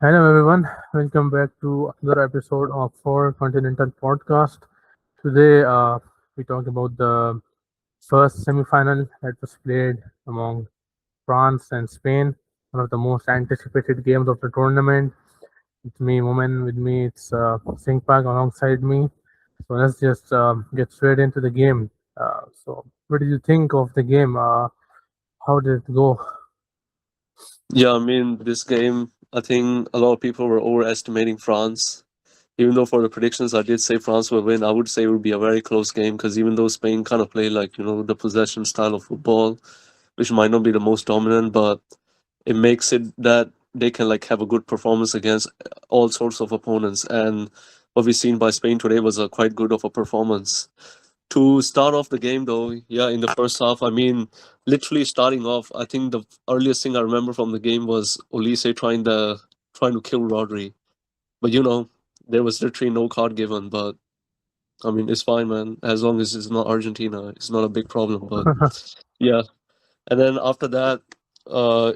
Hello, everyone. Welcome back to another episode of Four Continental Podcast. Today, we talk about the first semi-final that was played among France and Spain, one of the most anticipated games of the tournament. It's me, Woman, with me. It's Singpak alongside me. So let's just get straight into the game. What did you think of the game? How did it go? Yeah, I mean, this game, I think a lot of people were overestimating France. Even though for the predictions I did say France will win, I would say it would be a very close game because even though Spain kind of play like, the possession style of football, which might not be the most dominant, but it makes it that they can like have a good performance against all sorts of opponents. And what we've seen by Spain today was a quite good of a performance. To start off the game, though, yeah, in the first half, I mean, literally starting off, I think the earliest thing I remember from the game was Olise trying to kill Rodri. But there was literally no card given. But I mean, it's fine, man. As long as it's not Argentina, it's not a big problem. But yeah, and then after that, uh,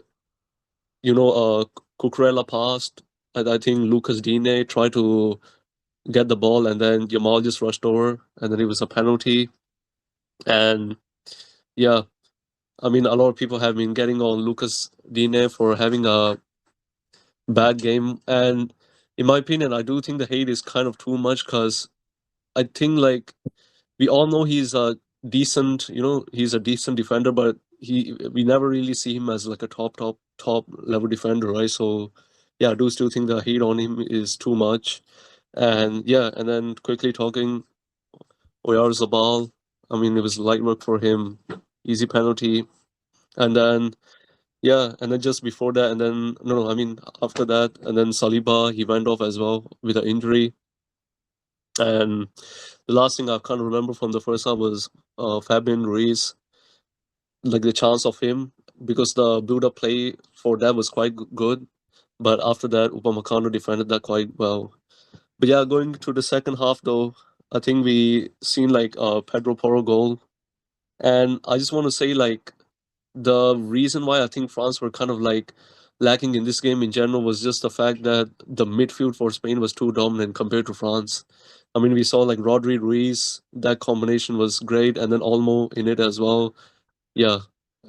you know, uh, Cucurella passed, and I think Lucas Digne tried to get the ball, and then Jamal just rushed over, and then it was a penalty. And yeah, I mean, a lot of people have been getting on Lucas Digne for having a bad game, and in my opinion, I do think the hate is kind of too much because I think like we all know he's a he's a decent defender, but we never really see him as like a top level defender, right? So yeah, I do still think the hate on him is too much, and yeah, and then quickly talking Oyarzabal, I mean, it was light work for him, easy penalty, and then yeah, and then just before that, and then no, I mean after that, and then Saliba he went off as well with an injury, and the last thing I can't remember from the first half was Fabian Ruiz, like the chance of him because the build-up play for that was quite good, but after that Upamecano defended that quite well. But yeah, going to the second half though, I think we seen like Pedro Porro goal, and I just want to say like the reason why I think France were kind of like lacking in this game in general was just the fact that the midfield for Spain was too dominant compared to France. I mean, we saw like Rodri Ruiz, that combination was great, and then Olmo in it as well. Yeah,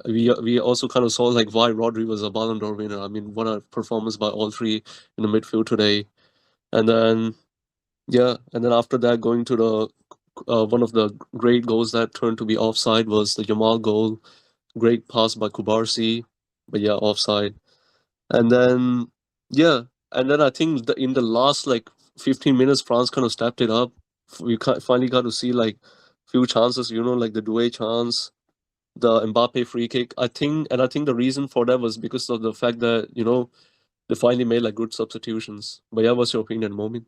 we also kind of saw like why Rodri was a Ballon d'Or winner. I mean, what a performance by all three in the midfield today. And then yeah, and then after that, going to the one of the great goals that turned to be offside was the Yamal goal. Great pass by Kubarsi, but yeah, offside. And then yeah, and then I think in the last like 15 minutes, France kind of stepped it up. Finally got to see like few chances, like the Doué chance, the Mbappe free kick. I think the reason for that was because of the fact that they finally made like good substitutions. But yeah, what's your opinion, Momin?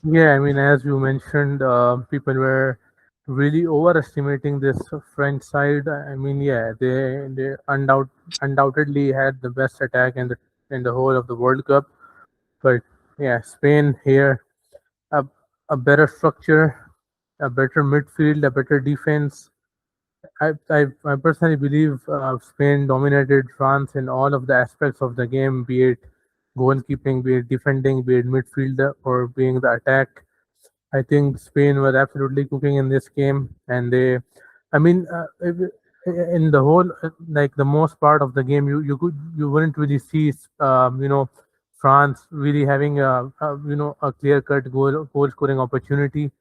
Yeah, I mean, as you mentioned, people were really overestimating this French side. I mean, yeah, they undoubtedly had the best attack in the whole of the World Cup. But yeah, Spain here, a, a better structure, a better midfield, a better defense. I personally believe Spain dominated France in all of the aspects of the game, be it goalkeeping, be it defending, be it midfield, or being the attack. I think Spain were absolutely cooking in this game, and I mean, in the whole, like the most part of the game, you wouldn't really see, France really having a clear cut goal scoring opportunity.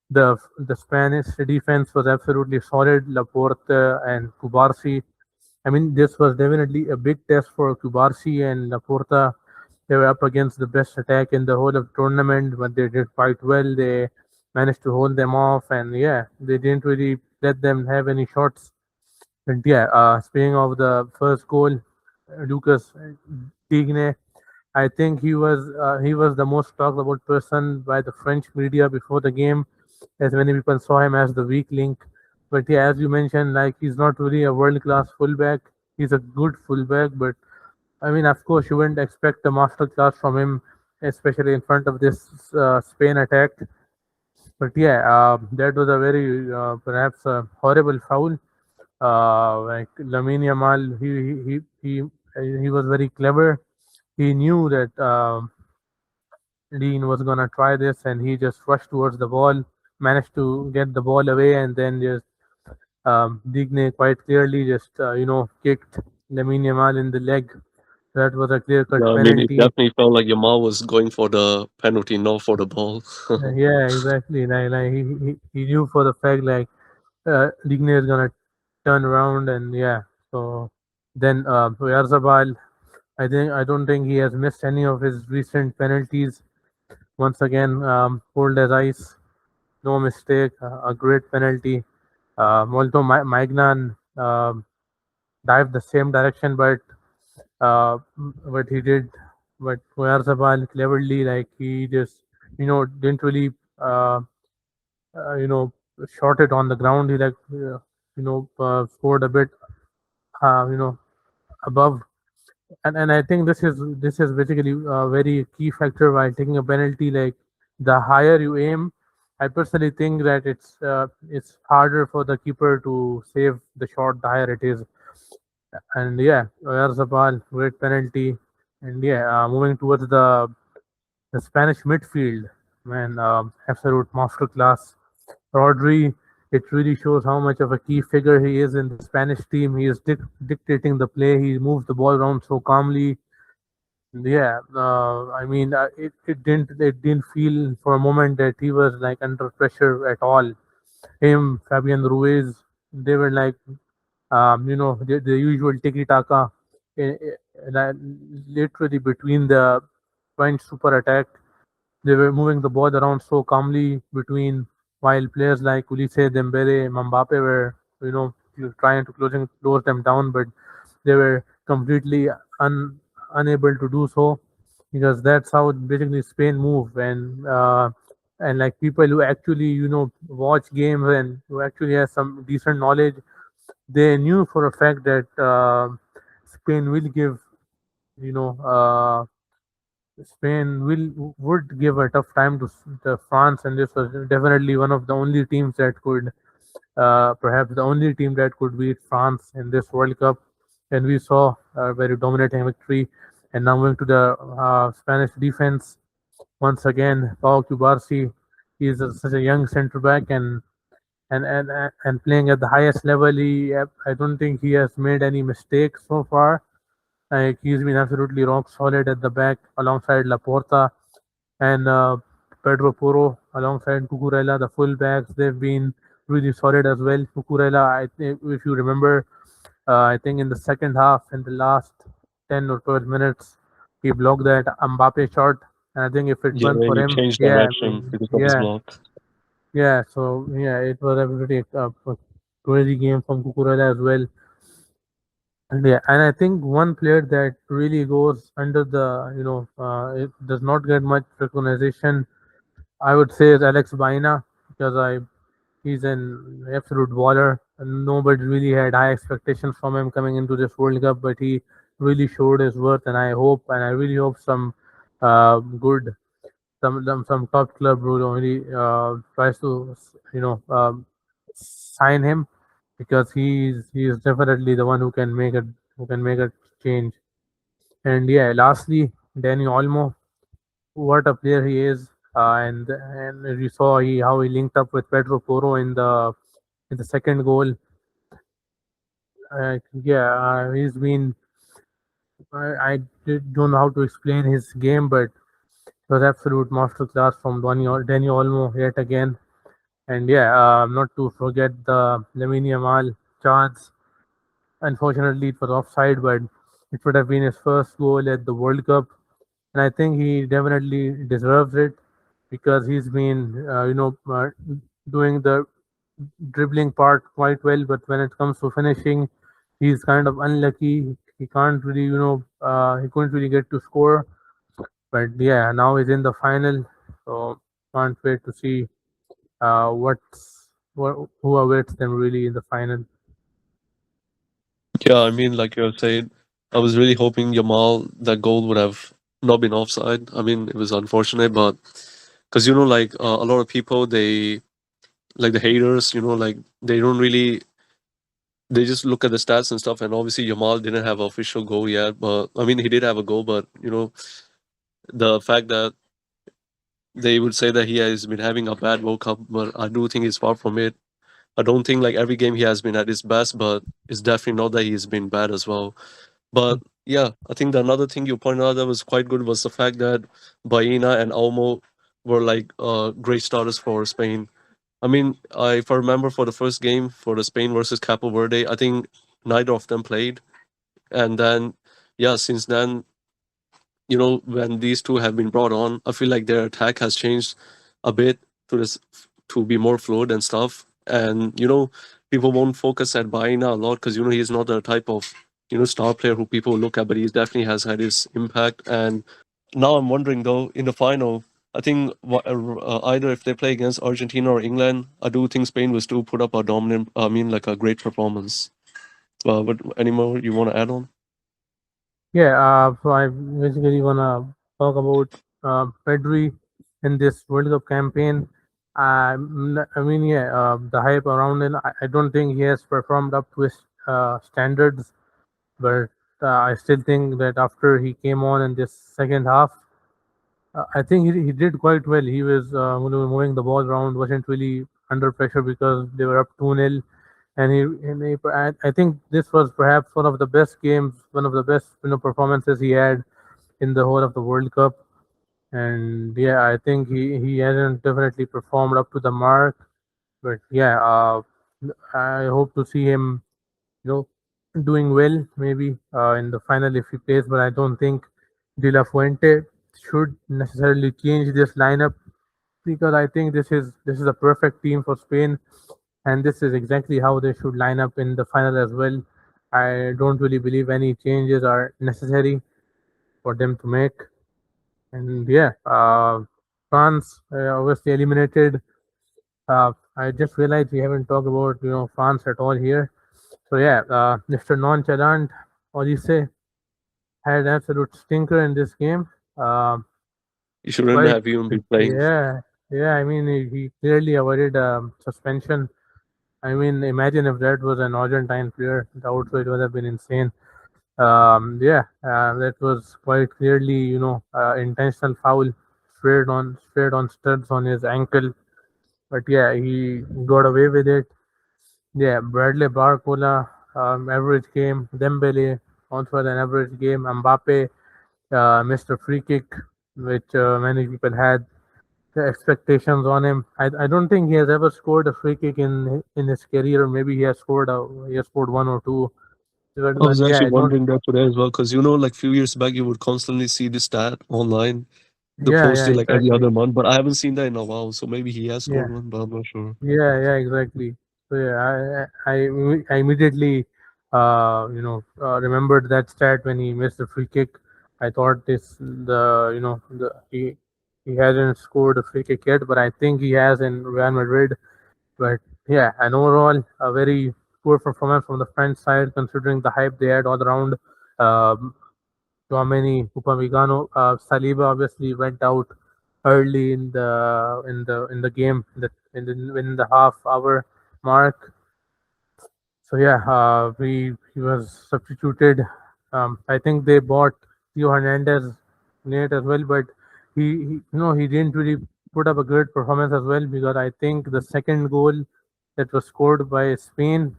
The Spanish defense was absolutely solid. Laporte and Cubarsi. I mean, this was definitely a big test for Cubarsi and Laporta. They were up against the best attack in the whole of the tournament, but they did quite well. They managed to hold them off, and yeah, they didn't really let them have any shots. And yeah, speaking of the first goal, Lucas Digne, I think he was the most talked about person by the French media before the game, as many people saw him as the weak link. But yeah, as you mentioned, like he's not really a world class fullback. He's a good fullback, but I mean, of course, you wouldn't expect a master class from him, especially in front of this Spain attack. But yeah, that was a very perhaps a horrible foul. Like Lamine Yamal, he was very clever. he knew that Dean was gonna try this, and he just rushed towards the ball, managed to get the ball away, and then just Digne quite clearly just kicked Lamine Yamal in the leg. That was a Yeah, clear-cut I mean, it penalty. definitely felt like Yamal was going for the penalty, not for the ball. Yeah, exactly. Like he knew for the fact like Digne is gonna turn around, and yeah. So then Oyarzabal, I don't think he has missed any of his recent penalties. Once again, cold as ice, no mistake, a great penalty. Although Maignan dived the same direction, but he did, but Oyarzabal cleverly, like he just didn't really uh, you know shot it on the ground. He like scored a bit above, and I think this is basically a very key factor while taking a penalty. Like the higher you aim, I personally think that it's harder for the keeper to save the shot the higher it is. And yeah, Oyarzabal, great penalty. And yeah, moving towards the Spanish midfield, man, absolute masterclass. Rodri, it really shows how much of a key figure he is in the Spanish team. He is dictating the play. He moves the ball around so calmly. Yeah, it didn't feel for a moment that he was like under pressure at all. Him, Fabian Ruiz, they were like the usual tiki taka, like, literally between the French super attack. They were moving the ball around so calmly between, while players like Ulisse, Dembele, Mbappe were trying to close them down, but they were completely unable to do so, because that's how basically Spain move. And like people who actually watch games and who actually has some decent knowledge, they knew for a fact that Spain will give you know Spain would give a tough time to France, and this was definitely one of the only teams that could, perhaps the only team that could beat France in this World Cup. And we saw a very dominating victory. And now moving to the Spanish defense, once again, Pau Cubarsi, he is such a young centre back, and playing at the highest level. I don't think he has made any mistakes so far. Like he's been absolutely rock solid at the back alongside Laporta and Pedro Porro alongside Cucurella, the full backs. They've been really solid as well. Cucurella, I think, if you remember, I think in the second half, in the last 10 or 12 minutes, he blocked that Mbappe shot. And I think if it Yeah, weren't where for he him, changed yeah, I direction mean, because of his yeah, block. yeah. So yeah, it was absolutely a crazy game from Cucurella as well. And yeah, and I think one player that really goes under it does not get much recognition, I would say, is Alex Baina, because he's an absolute baller, and nobody really had high expectations from him coming into this World Cup, but he really showed his worth, and I really hope some good some top club will only tries to sign him, because he is definitely the one who can make a change. And yeah, lastly, Danny Olmo, what a player he is. And we saw how he linked up with Pedro Porro in the second goal. Yeah, he's been. Don't know how to explain his game, but it was absolute masterclass from Danny Olmo yet again. And yeah, not to forget the Lamine Yamal chance. Unfortunately, it was offside, but it would have been his first goal at the World Cup, and I think he definitely deserves it, because he's been, doing the dribbling part quite well. But when it comes to finishing, he's kind of unlucky. He can't really, he couldn't really get to score. But yeah, now he's in the final, so can't wait to see who awaits them really in the final. Yeah, I mean, like you were saying, I was really hoping Yamal that goal would have not been offside. I mean, it was unfortunate, but because like a lot of people, they like the haters, like they don't really they just look at the stats and stuff. And obviously, Yamal didn't have an official goal yet, but I mean, he did have a goal. But the fact that they would say that he has been having a bad World Cup, but I do think he's far from it. I don't think like every game he has been at his best, but it's definitely not that he's been bad as well. But yeah, I think the another thing you pointed out that was quite good was the fact that Baena and Olmo were like great starters for Spain. I mean, if I remember for the first game for the Spain versus Capo Verde, I think neither of them played, and then yeah, since then, when these two have been brought on, I feel like their attack has changed a bit to this to be more fluid and stuff. And people won't focus at Baina a lot because he's not the type of star player who people look at, but he definitely has had his impact. And now I'm wondering though, in the final, I think either if they play against Argentina or England, I do think Spain will still put up a dominant, I mean, like a great performance. But any more you want to add on? Yeah, so I basically wanna talk about Pedri in this World Cup campaign. I mean, yeah, the hype around him. I don't think he has performed up to his standards, but I still think that after he came on in this second half, I think he did quite well. He was moving the ball around, wasn't really under pressure because they were up 2-0. I think this was perhaps one of the best games, one of the best performances he had in the whole of the World Cup. And yeah, I think he hasn't definitely performed up to the mark. But yeah, I hope to see him, you know, doing well maybe in the final if he plays. But I don't think De La Fuente should necessarily change this lineup because I think this is a perfect team for Spain, and this is exactly how they should line up in the final as well. I don't really believe any changes are necessary for them to make. And yeah, France obviously eliminated. I just realized we haven't talked about France at all here. So yeah, Mr. Nonchalant Olise had an absolute stinker in this game. Um You shouldn't quite have even been playing. yeah, yeah. I mean, he clearly avoided suspension. I mean, imagine if that was an Argentine player. That would have been insane. Yeah, that was quite clearly, intentional foul, straight on studs on his ankle. But yeah, he got away with it. Yeah, Bradley Barcola, average game. Dembele also had an average game. Mbappe, Mr. Free Kick, which many people had the expectations on him. I don't think he has ever scored a free kick in his career. Maybe he has scored one or two. I But was yeah, actually I don't. wondering that today as well, because like few years back, you would constantly see this stat online. They Yeah, post yeah, it like every exactly. other month, but I haven't seen that in a while. So maybe he has Yeah. scored one, but I'm not sure. Yeah, exactly. So yeah, I immediately, remembered that stat when he missed the free kick. I thought he hasn't scored a free kick yet, but I think he has in Real Madrid. But yeah, and overall, a very poor performance from the French side, considering the hype they had all around. Um, Tchouaméni, Upamecano, Saliba obviously went out early in the game in the half hour mark. So yeah, he was substituted. I think they bought Theo Hernandez late as well, but he didn't really put up a great performance as well because I think the second goal that was scored by Spain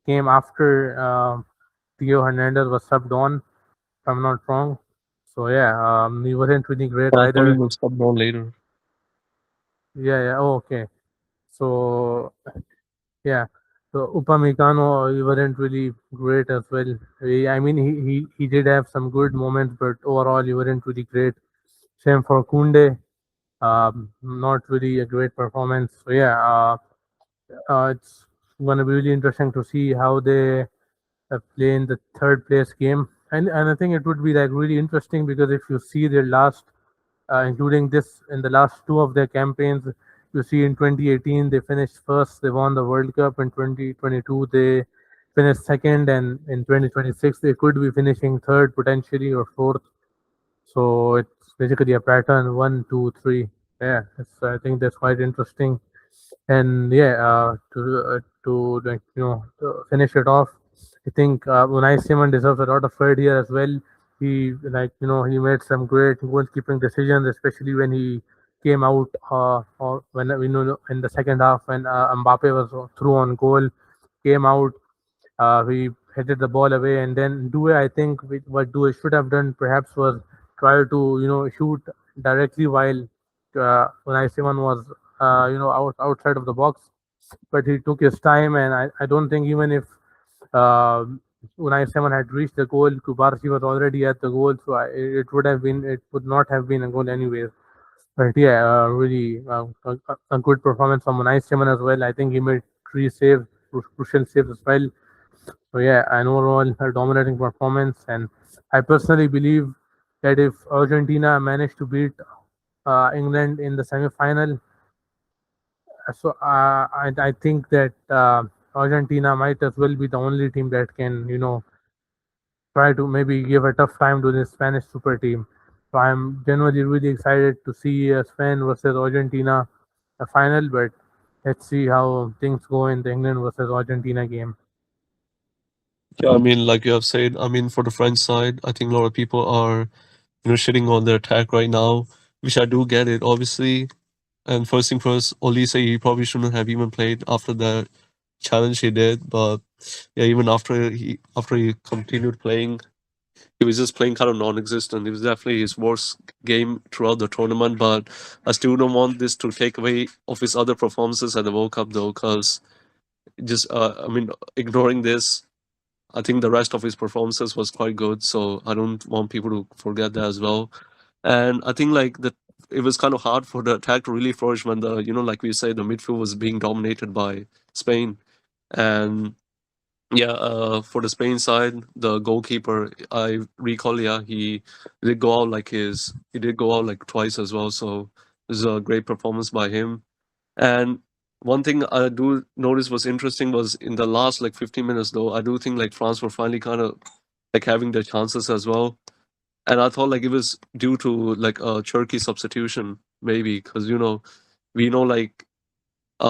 came after Theo Hernandez was subbed on, if I'm not wrong. So yeah, he wasn't really great I thought he either. was subbed on later. Yeah, yeah. Oh, okay. So yeah, so Upamecano he wasn't really great as well. I mean, he did have some good moments, but overall he wasn't really great. Same for Kunde, not really a great performance. So yeah, it's gonna be really interesting to see how they play in the third place game. And I think it would be like really interesting because if you see their last including this in the last two of their campaigns. You see, in 2018 they finished first, they won the World Cup. In 2022 they finished second, and in 2026 they could be finishing third potentially or fourth. So it's basically a pattern: one, two, three. Yeah, I think that's quite interesting. And yeah, to like, to finish it off, I think Unai Simon deserves a lot of credit here as well. He like he made some great goalkeeping decisions, especially when he came out or when in the second half when Mbappe was through on goal, came out. We headed the ball away, and then Due, I think what Due should have done perhaps was try to shoot directly while Unai Simon was outside of the box, but he took his time, and I don't think even if uh, Unai Simon had reached the goal, Kubarsi was already at the goal, so it would not have been a goal anyways. But yeah, really a good performance from Unai Simon as well. I think he made three saves, crucial saves as well. So yeah, an overall a dominating performance, and I personally believe that if Argentina managed to beat England in the semi-final, I think that Argentina might as well be the only team that can try to maybe give a tough time to this Spanish super team. So I'm genuinely really excited to see Spain versus Argentina a final, but let's see how things go in the England versus Argentina game. Yeah, I mean, like you have said, I mean, for the French side, I think a lot of people are, shitting on their attack right now, which I do get it, obviously. And first thing first, Olise, he probably shouldn't have even played after that challenge he did. But yeah, even after he continued playing, he was just playing kind of non-existent. It was definitely his worst game throughout the tournament. But I still don't want this to take away of his other performances at the World Cup, though, because just I mean, ignoring this, I think the rest of his performances was quite good. So I don't want people to forget that as well. And I think like that it was kind of hard for the attack to really flourish when the like we say the midfield was being dominated by Spain. And yeah, for the Spain side, the goalkeeper, I recall, yeah, he did go out like twice as well. So it was a great performance by him. And one thing I do notice was interesting was in the last like 15 minutes though, I do think like France were finally kind of like having their chances as well. And I thought like it was due to like a Cherky substitution, maybe, because we know like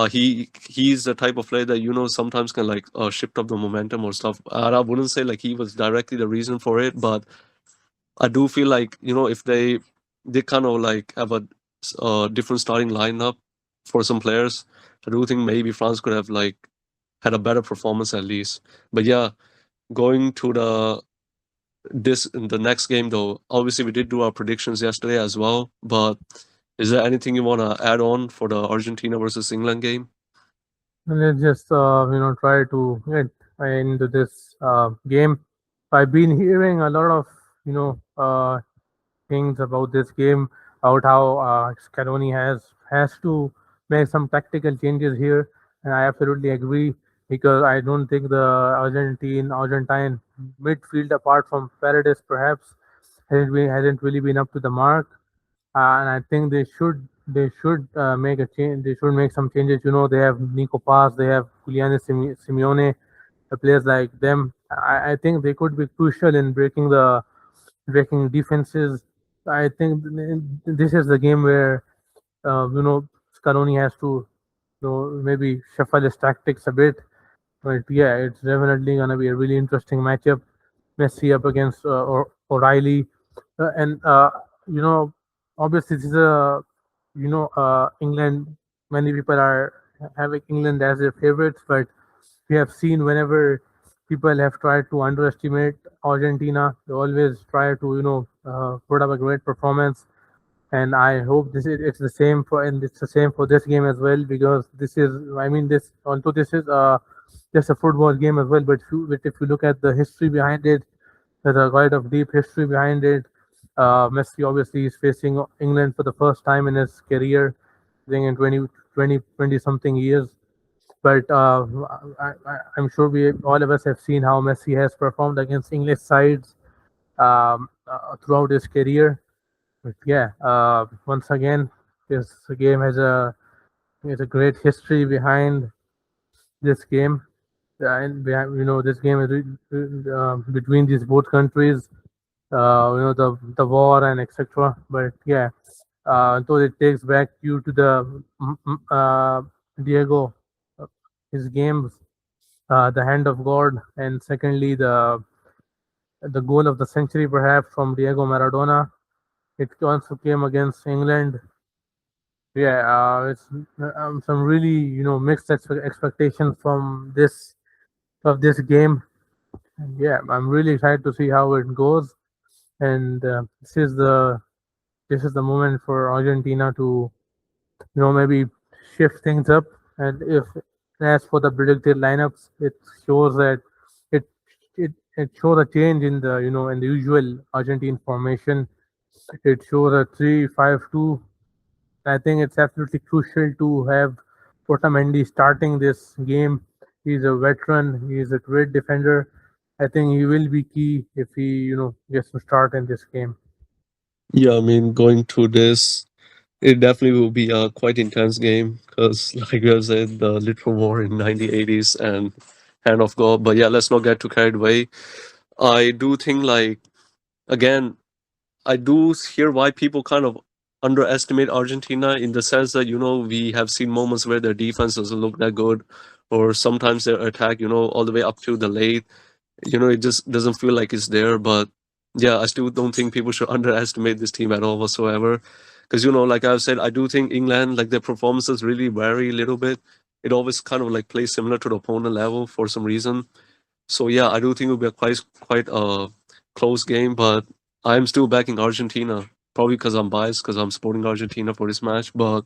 he's the type of player that sometimes can like shift up the momentum or stuff. And I wouldn't say like he was directly the reason for it, but I do feel like if they kind of like have a different starting lineup for some players, I do think maybe France could have like had a better performance at least. But yeah, going to the next game though, obviously we did do our predictions yesterday as well. But is there anything you want to add on for the Argentina versus England game? And let's just try to get into this game. I've been hearing a lot of you know things about this game, about how Scaloni has to make some tactical changes here, and I absolutely agree because I don't think the Argentine midfield, apart from Paredes, perhaps hasn't really been up to the mark, and I think they should make a change. They should make some changes. They have Nico Paz, they have Simeone, players like them. I think they could be crucial in breaking defenses. I think this is the game where Scaloni has to maybe shuffle his tactics a bit. But yeah, it's definitely gonna be a really interesting matchup. Messi up against O'Reilly, and you know, obviously this is a England. Many people are having England as their favorites, but we have seen whenever people have tried to underestimate Argentina, they always try to put up a great performance, and I hope it's the same for this game as well, because this is, I mean, this although this is just a football game as well, but if you look at the history behind it, there's a quite of deep history behind it. Messi obviously is facing England for the first time in his career, I think in 20 something years. But I'm sure we all of us have seen how Messi has performed against English sides throughout his career. But yeah, once again, this game has a great history behind this game, and behind, this game is between these both countries. The war and etc. But yeah, though it takes back you to the Diego, uh, his games, the hand of God, and secondly the goal of the century perhaps from Diego Maradona. It also came against England. Yeah, it's some really mixed expectations from this game. And yeah, I'm really excited to see how it goes. And this is the moment for Argentina to maybe shift things up. And if as for the predicted lineups, it shows that it it shows a change in the in the usual Argentine formation. It shows a 3-5-2. I think it's absolutely crucial to have Otamendi starting this game. He's a veteran. He's a great defender. I think he will be key if he gets to start in this game. Yeah, I mean, going through this, it definitely will be a quite intense game because, like you have said, the literal war in 1980s and hand of God. But yeah, let's not get too carried away. I do think, like, again, I do hear why people kind of underestimate Argentina in the sense that, we have seen moments where their defense doesn't look that good, or sometimes their attack, all the way up to the late, it just doesn't feel like it's there. But yeah, I still don't think people should underestimate this team at all whatsoever. Because, like I've said, I do think England, like their performances really vary a little bit. It always kind of like plays similar to the opponent level for some reason. So yeah, I do think it'll be a quite a close game, but I'm still backing Argentina. Probably because I'm biased because I'm supporting Argentina for this match. But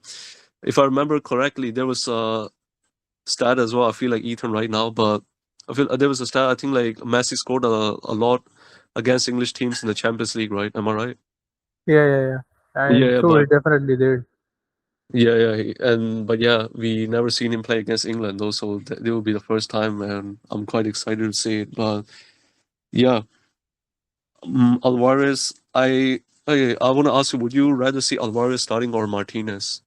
if I remember correctly, there was a stat as well. I feel like Ethan right now, but I feel there was a stat. I think like Messi scored a lot against English teams in the Champions League, right? Am I right? Yeah, yeah, yeah. Yeah, I'm yeah, sure but he definitely did. yeah, yeah, and but yeah, we never seen him play against England though, so it will be the first time, and I'm quite excited to see it. But yeah, Alvarez, I want to ask you, would you rather see Alvarez starting or Martinez?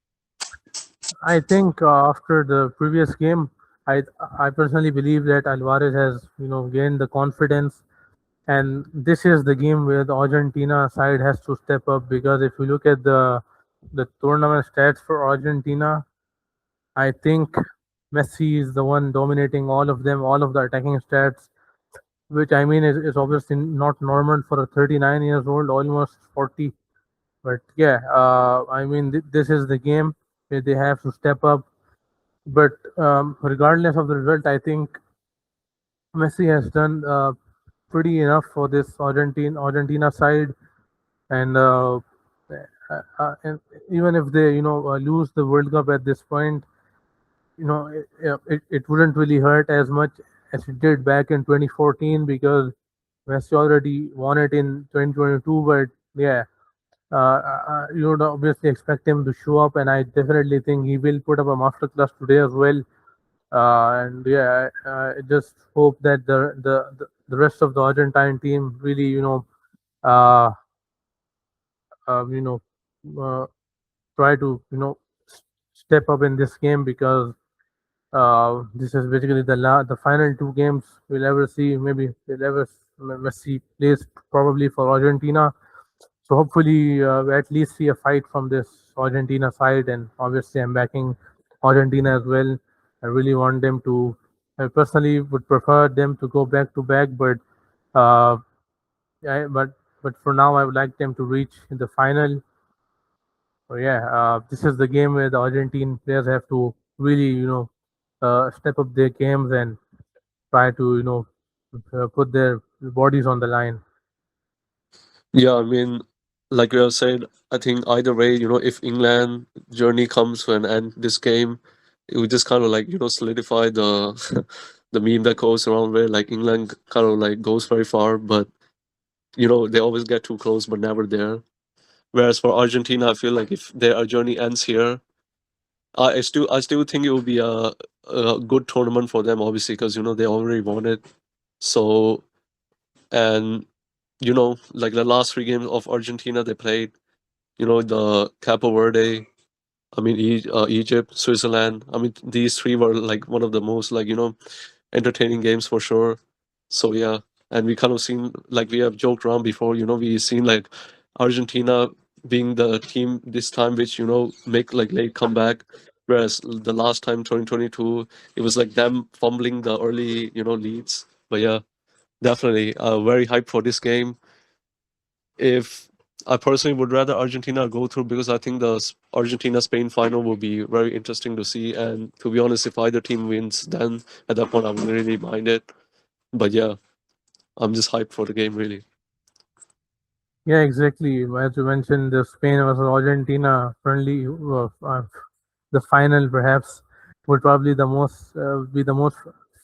I think after the previous game, I I personally believe that Alvarez has gained the confidence, and this is the game where the Argentina side has to step up because if you look at the tournament stats for Argentina, I think Messi is the one dominating all of them, all of the attacking stats, which I mean is obviously not normal for a 39 years old, almost 40. But yeah, I mean this is the game where they have to step up. But regardless of the result, I think Messi has done pretty enough for this Argentina side, and, and even if they lose the World Cup at this point, it wouldn't really hurt as much as it did back in 2014 because Messi already won it in 2022. But yeah, you would obviously expect him to show up, and I definitely think he will put up a masterclass today as well. And yeah, I just hope that the rest of the Argentine team really uh, you know uh, try to step up in this game because this is basically the final two games we'll ever see. Maybe we'll ever Messi plays probably for Argentina. So hopefully we at least see a fight from this Argentina side, and obviously I'm backing Argentina as well. I really want them to. I personally would prefer them to go back to back, but uh, yeah, but for now I would like them to reach the final. So yeah, this is the game where the Argentine players have to really step up their games and try to put their bodies on the line. Yeah, I mean, like you have said, I think either way, if England journey comes to an end this game, it would just kind of like, solidify the the meme that goes around where like England kind of like goes very far, but they always get too close but never there. Whereas for Argentina, I feel like if their journey ends here, I still think it will be a good tournament for them, obviously, because they already won it. So and like the last three games of Argentina they played, the Capo Verde, I mean Egypt, Switzerland. I mean these three were like one of the most like entertaining games for sure. So yeah, and we kind of seen like we have joked around before. We seen like Argentina being the team this time which make like late comeback, Whereas the last time 2022, it was like them fumbling the early, leads. But yeah, definitely very hyped for this game. If I personally would rather Argentina go through because I think the Argentina Spain final will be very interesting to see. And to be honest, if either team wins, then at that point I wouldn't really mind it. But yeah, I'm just hyped for the game really. Yeah, exactly. As you mentioned, the Spain versus Argentina friendly, the final perhaps would probably the most be the most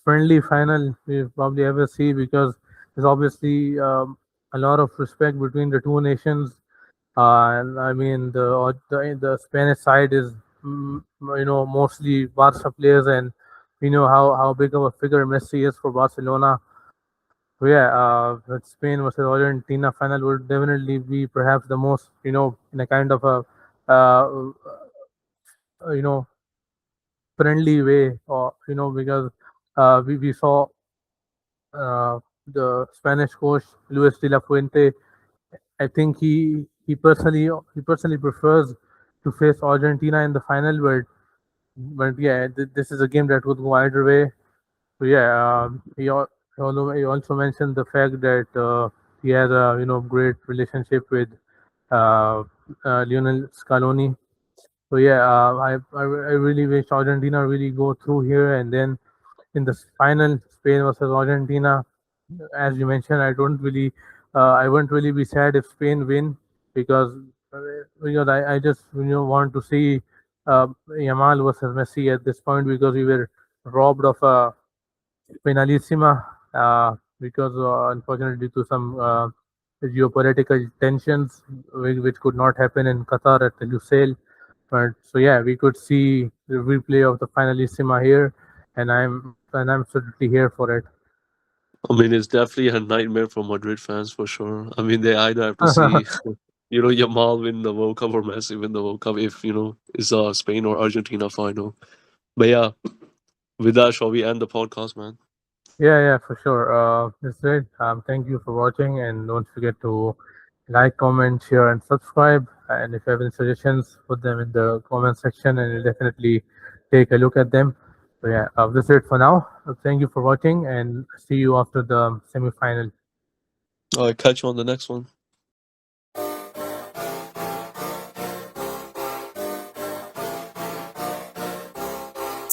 friendly final we probably ever see, because there's obviously a lot of respect between the two nations. And I mean, the Spanish side is mostly Barca players, and we know how big of a figure Messi is for Barcelona. So yeah, with Spain versus Argentina final would definitely be perhaps the most, in a kind of a uh, you know friendly way, or because we saw the Spanish coach Luis de la Fuente. I think he personally prefers to face Argentina in the final, but yeah, this is a game that would go either way. So yeah, he also mentioned the fact that he has a great relationship with uh, Lionel Scaloni. So yeah, I really wish Argentina really go through here, and then in the final, Spain versus Argentina. As you mentioned, I wouldn't really be sad if Spain win, because I just want to see Yamal versus Messi at this point, because we were robbed of a Finalissima, because unfortunately due to some geopolitical tensions, which could not happen in Qatar at the Lusail. But so yeah, we could see the replay of the Finalissima here, and I'm absolutely here for it. I mean, it's definitely a nightmare for Madrid fans for sure. I mean, they either have to see, Yamal win the World Cup or Messi win the World Cup if, it's a Spain or Argentina final. But yeah, with that, shall we end the podcast, man? Yeah, for sure. That's it. Thank you for watching, and don't forget to like, comment, share, and subscribe. And if you have any suggestions, put them in the comment section, and we'll definitely take a look at them. So yeah, that's it for now. Thank you for watching, and see you after the semi-final. All right, catch you on the next one.